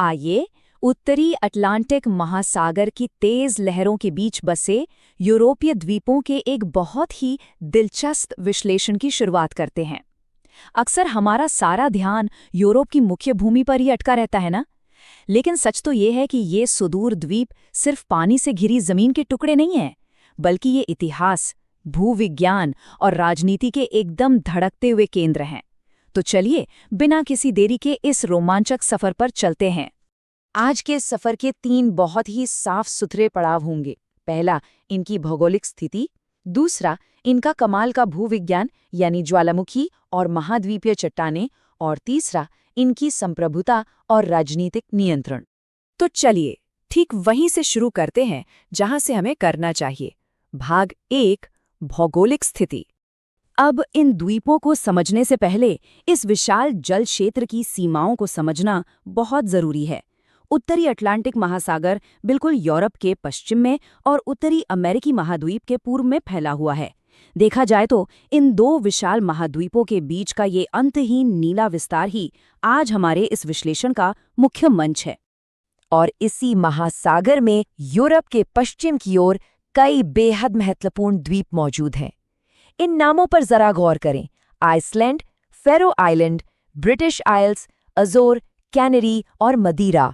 आइए उत्तरी अटलांटिक महासागर की तेज लहरों के बीच बसे यूरोपीय द्वीपों के एक बहुत ही दिलचस्प विश्लेषण की शुरुआत करते हैं। अक्सर हमारा सारा ध्यान यूरोप की मुख्य भूमि पर ही अटका रहता है ना, लेकिन सच तो ये है कि ये सुदूर द्वीप सिर्फ पानी से घिरी जमीन के टुकड़े नहीं हैं, बल्कि ये इतिहास, भूविज्ञान और राजनीति के एकदम धड़कते हुए केंद्र हैं। तो चलिए बिना किसी देरी के इस रोमांचक सफर पर चलते हैं। आज के इस सफर के 3 बहुत ही साफ सुथरे पड़ाव होंगे। पहला, इनकी भौगोलिक स्थिति। दूसरा, इनका कमाल का भूविज्ञान यानी ज्वालामुखी और महाद्वीपीय चट्टानें। और तीसरा, इनकी संप्रभुता और राजनीतिक नियंत्रण। तो चलिए ठीक वहीं से शुरू करते हैं जहां से हमें करना चाहिए। भाग 1, भौगोलिक स्थिति। अब इन द्वीपों को समझने से पहले इस विशाल जल क्षेत्र की सीमाओं को समझना बहुत जरूरी है। उत्तरी अटलांटिक महासागर बिल्कुल यूरोप के पश्चिम में और उत्तरी अमेरिकी महाद्वीप के पूर्व में फैला हुआ है। देखा जाए तो इन 2 विशाल महाद्वीपों के बीच का ये अंतहीन नीला विस्तार ही आज हमारे इस विश्लेषण का मुख्य मंच है। और इसी महासागर में यूरोप के पश्चिम की ओर कई बेहद महत्वपूर्ण द्वीप मौजूद हैं। इन नामों पर जरा गौर करें। आइसलैंड, फेरो आइलैंड, ब्रिटिश आइल्स, अजोर, कैनरी और मदीरा।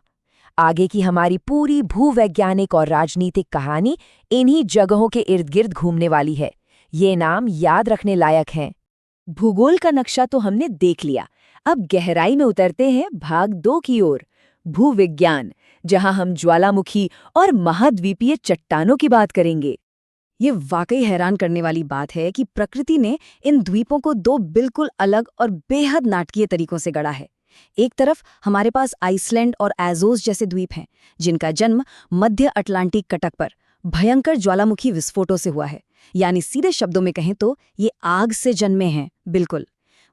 आगे की हमारी पूरी भूवैज्ञानिक और राजनीतिक कहानी इन्हीं जगहों के इर्द गिर्द घूमने वाली है। ये नाम याद रखने लायक हैं। भूगोल का नक्शा तो हमने देख लिया, अब गहराई में उतरते हैं भाग 2 की ओर, भूविज्ञान, जहां हम ज्वालामुखी और महाद्वीपीय चट्टानों की बात करेंगे। ये वाकई हैरान करने वाली बात है कि प्रकृति ने इन द्वीपों को 2 बिल्कुल अलग और बेहद नाटकीय तरीकों से गढ़ा है। एक तरफ हमारे पास आइसलैंड और एज़ोर्स जैसे द्वीप हैं, जिनका जन्म मध्य अटलांटिक कटक पर भयंकर ज्वालामुखी विस्फोटों से हुआ है, यानी सीधे शब्दों में कहें तो ये आग से जन्मे हैं। बिल्कुल।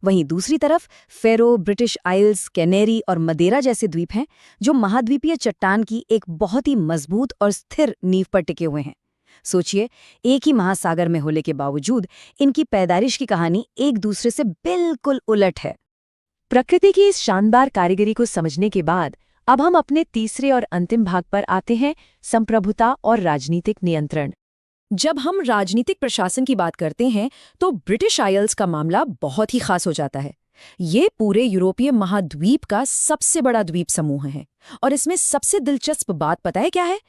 वहीं दूसरी तरफ फेरो, ब्रिटिश आइल्स, कैनेरी और मदेरा जैसे द्वीप हैं, जो महाद्वीपीय चट्टान की एक बहुत ही मजबूत और स्थिर नींव पर टिके हुए हैं। सोचिए, एक ही महासागर में होने के बावजूद इनकी पैदाइश की कहानी एक दूसरे से बिल्कुल उलट है। प्रकृति की इस शानदार कारीगरी को समझने के बाद अब हम अपने तीसरे और अंतिम भाग पर आते हैं, संप्रभुता और राजनीतिक नियंत्रण। जब हम राजनीतिक प्रशासन की बात करते हैं तो ब्रिटिश आइल्स का मामला बहुत ही खास हो जाता है। ये पूरे यूरोपीय महाद्वीप का सबसे बड़ा द्वीप समूह है और इसमें सबसे दिलचस्प बात पता है क्या है?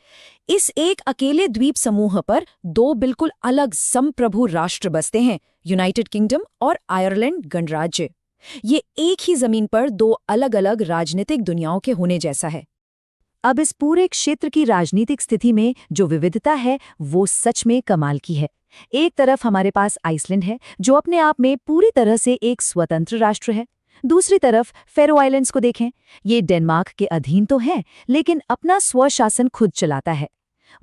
इस एक अकेले द्वीप समूह पर 2 बिल्कुल अलग संप्रभु राष्ट्र बसते हैं, यूनाइटेड किंगडम और आयरलैंड गणराज्य। ये एक ही जमीन पर 2 अलग-अलग राजनीतिक दुनियाओं के होने जैसा है। अब इस पूरे क्षेत्र की राजनीतिक स्थिति में जो विविधता है वो सच में कमाल की है। एक तरफ हमारे पास आइसलैंड है, जो अपने आप में पूरी तरह से एक स्वतंत्र राष्ट्र है। दूसरी तरफ फेरो आइलैंड्स को देखें, ये डेनमार्क के अधीन तो है, लेकिन अपना स्वशासन खुद चलाता है।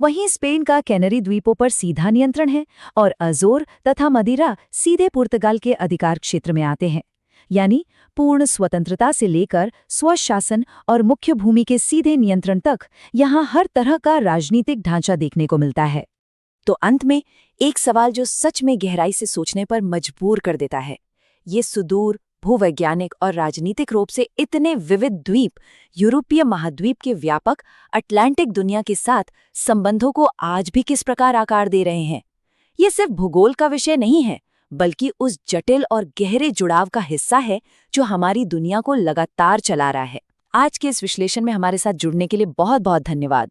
वहीं स्पेन का कैनरी द्वीपों पर सीधा नियंत्रण है और अजोर तथा मदिरा सीधे पुर्तगाल के अधिकार क्षेत्र में आते हैं। यानी पूर्ण स्वतंत्रता से लेकर स्वशासन और मुख्य भूमि के सीधे नियंत्रण तक यहाँ हर तरह का राजनीतिक ढांचा देखने को मिलता है। तो अंत में एक सवाल जो सच में गहराई से सोचने पर मजबूर कर देता है, ये सुदूर भूवैज्ञानिक और राजनीतिक रूप से इतने विविध द्वीप यूरोपीय महाद्वीप के व्यापक अटलांटिक दुनिया के साथ संबंधों को आज भी किस प्रकार आकार दे रहे हैं। ये सिर्फ भूगोल का विषय नहीं है, बल्कि उस जटिल और गहरे जुड़ाव का हिस्सा है जो हमारी दुनिया को लगातार चला रहा है। आज के इस विश्लेषण में हमारे साथ जुड़ने के लिए बहुत बहुत धन्यवाद।